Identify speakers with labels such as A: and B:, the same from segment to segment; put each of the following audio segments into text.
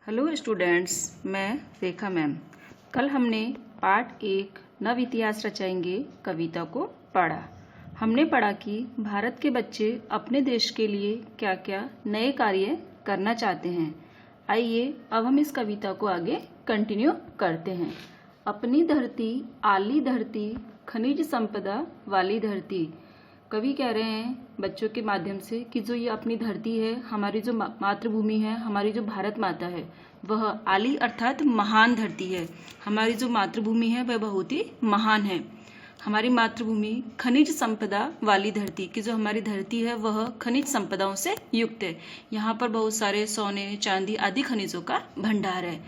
A: Hello students, मैं रेखा ma'am. कल हमने पार्ट 1 नव इतिहास रचाएंगे कविता को पढ़ा। हमने पढ़ा कि भारत के बच्चे अपने देश के लिए क्या क्या नए कार्य करना चाहते हैं। आइए अब हम इस कविता को आगे कंटिन्यू करते हैं। अपनी धरती आली धरती, खनिज संपदा वाली धरती। कवि कह रहे हैं बच्चों के माध्यम से कि जो ये अपनी धरती है, हमारी जो मातृभूमि है, हमारी जो भारत माता है, वह आली अर्थात महान धरती है। हमारी जो मातृभूमि है वह बहुत ही महान है। हमारी मातृभूमि खनिज संपदा वाली धरती की जो हमारी धरती है वह खनिज संपदाओं से युक्त है। यहाँ पर बहुत सारे सोने, चांदी आदि खनिजों का भंडार है।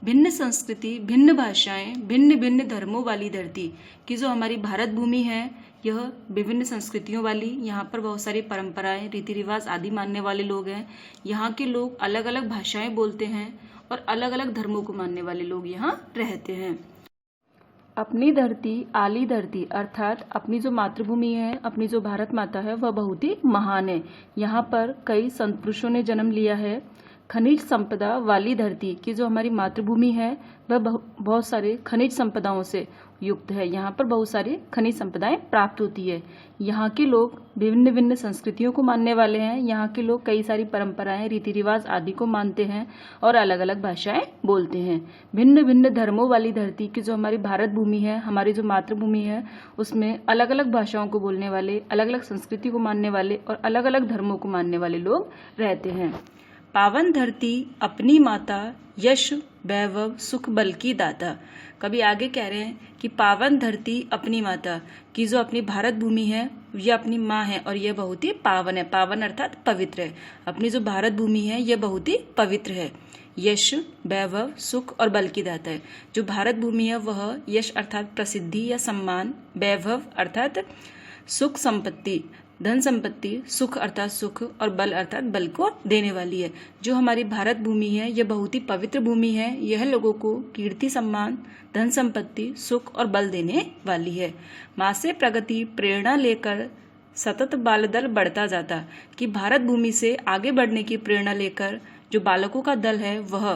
A: भिन्न संस्कृति, भिन्न भाषाएं, भिन्न भिन्न धर्मों वाली धरती की जो हमारी भारत भूमि है, यह विभिन्न संस्कृतियों वाली, यहाँ पर बहुत सारी परंपराएं, रीति रिवाज आदि मानने वाले लोग हैं। यहाँ के लोग अलग अलग भाषाएं बोलते हैं और अलग अलग धर्मों को मानने वाले लोग यहाँ रहते हैं। अपनी धरती आली धरती अर्थात अपनी जो मातृभूमि है, अपनी जो भारत माता है, वह बहुत ही महान है। यहाँ पर कई संत पुरुषों ने जन्म लिया है। खनिज संपदा वाली धरती की जो हमारी मातृभूमि है वह बहुत सारे खनिज संपदाओं से युक्त है। यहाँ पर बहुत सारी खनिज संपदाएं प्राप्त होती है। यहाँ के लोग विभिन्न भिन्न संस्कृतियों को मानने वाले हैं। यहाँ के लोग कई सारी परंपराएं, रीति रिवाज आदि को मानते हैं और अलग अलग भाषाएं बोलते हैं। भिन्न भिन्न धर्मों वाली धरती की जो हमारी भारत भूमि है, हमारी जो मातृभूमि है, उसमें अलग अलग भाषाओं को बोलने वाले, अलग अलग संस्कृति को मानने वाले और अलग अलग धर्मों को मानने वाले लोग रहते हैं। पावन धरती अपनी माता, यश वैभव सुख बल की दाता। कभी आगे कह रहे हैं कि पावन धरती अपनी माता की जो अपनी भारत भूमि है, यह अपनी माँ है और यह बहुत ही पावन है। पावन अर्थात पवित्र है। अपनी जो भारत भूमि है यह बहुत ही पवित्र है। यश वैभव सुख और बल की दाता है। जो भारत भूमि है वह यश अर्थात प्रसिद्धि या सम्मान, वैभव अर्थात सुख संपत्ति, धन संपत्ति, सुख अर्थात सुख और बल अर्थात बल को देने वाली है। जो हमारी भारत भूमि है यह बहुत ही पवित्र भूमि है। यह लोगों को कीर्ति, सम्मान, धन संपत्ति, सुख और बल देने वाली है। माँ से प्रगति प्रेरणा लेकर सतत बाल दल बढ़ता जाता। कि भारत भूमि से आगे बढ़ने की प्रेरणा लेकर जो बालकों का दल है वह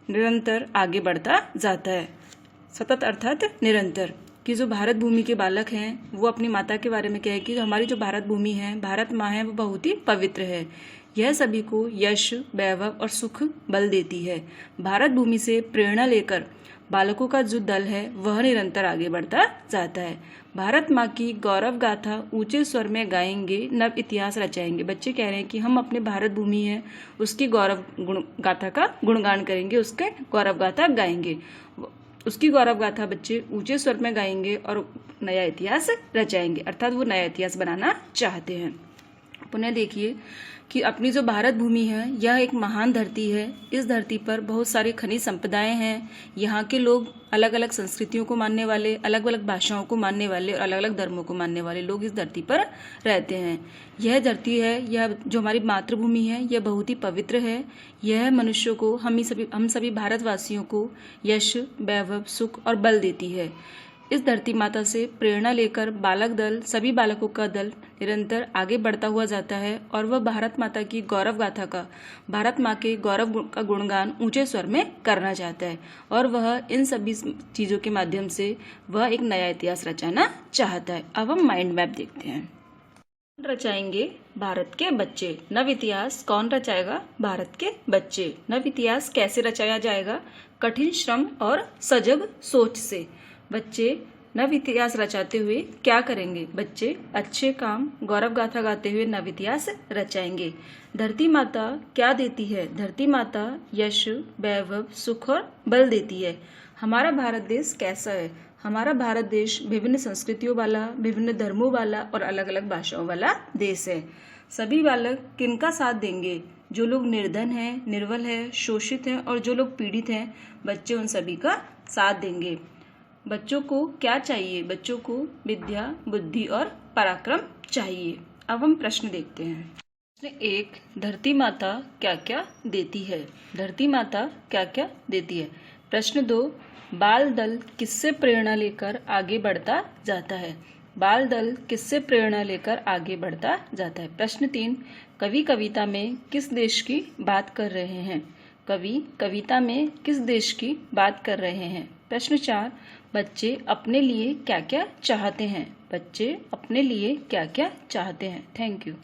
A: निरंतर आगे बढ़ता जाता है। सतत अर्थात निरंतर। कि जो भारत भूमि के बालक हैं वो अपनी माता के बारे में कहे कि हमारी जो भारत भूमि है, भारत माँ है, वो बहुत ही पवित्र है। यह सभी को यश वैभव और सुख बल देती है। भारत भूमि से प्रेरणा लेकर बालकों का जो दल है वह निरंतर आगे बढ़ता जाता है। भारत माँ की गौरव गाथा ऊंचे स्वर में गाएंगे, नव इतिहास रचाएंगे। बच्चे कह रहे हैं कि हम अपने भारत भूमि है उसकी गौरव गाथा का गुणगान करेंगे, उसके गौरव गाथा गाएंगे। उसकी गौरव गाथा बच्चे ऊंचे स्वर में गाएंगे और नया इतिहास रचाएंगे, अर्थात वो नया इतिहास बनाना चाहते हैं। पुनः देखिए कि अपनी जो भारत भूमि है यह एक महान धरती है। इस धरती पर बहुत सारी खनिज संपदाएं हैं। यहाँ के लोग अलग अलग संस्कृतियों को मानने वाले, अलग अलग भाषाओं को मानने वाले और अलग अलग धर्मों को मानने वाले लोग इस धरती पर रहते हैं। यह धरती है, यह जो हमारी मातृभूमि है, यह बहुत ही पवित्र है। यह मनुष्यों को, हम सभी भारतवासियों को यश वैभव सुख और बल देती है। इस धरती माता से प्रेरणा लेकर बालक दल, सभी बालकों का दल निरंतर आगे बढ़ता हुआ जाता है और वह भारत माता की गौरव गाथा का, भारत माँ के गौरव का गुणगान ऊंचे स्वर में करना चाहता है और वह इन सभी चीज़ों के माध्यम से वह एक नया इतिहास रचाना चाहता है। अब हम माइंड मैप देखते हैं। रचाएंगे भारत के बच्चे। नव इतिहास कौन रचाएगा? भारत के बच्चे। नव इतिहास कैसे रचाया जाएगा? कठिन श्रम और सजग सोच से। बच्चे नव इतिहास रचाते हुए क्या करेंगे? बच्चे अच्छे काम, गौरव गाथा गाते हुए नव इतिहास रचाएंगे। धरती माता क्या देती है? धरती माता यश वैभव सुख और बल देती है। हमारा भारत देश कैसा है? हमारा भारत देश विभिन्न संस्कृतियों वाला, विभिन्न धर्मों वाला और अलग अलग भाषाओं वाला देश है। सभी बालक किनका साथ देंगे? जो लोग निर्धन हैं, निर्बल है, शोषित हैं और जो लोग पीड़ित हैं, बच्चे उन सभी का साथ देंगे। बच्चों को क्या चाहिए? बच्चों को विद्या, बुद्धि और पराक्रम चाहिए। अब हम प्रश्न देखते हैं। प्रश्न 1, धरती माता क्या क्या देती है? धरती माता क्या क्या देती है? प्रश्न 2, बाल दल किससे प्रेरणा लेकर आगे बढ़ता जाता है? बाल दल किससे प्रेरणा लेकर आगे बढ़ता जाता है? प्रश्न 3, कवि कविता में किस देश की बात कर रहे हैं? कवि कविता में किस देश की बात कर रहे हैं? प्रश्न 4, बच्चे अपने लिए क्या क्या चाहते हैं? बच्चे अपने लिए क्या क्या चाहते हैं? Thank you.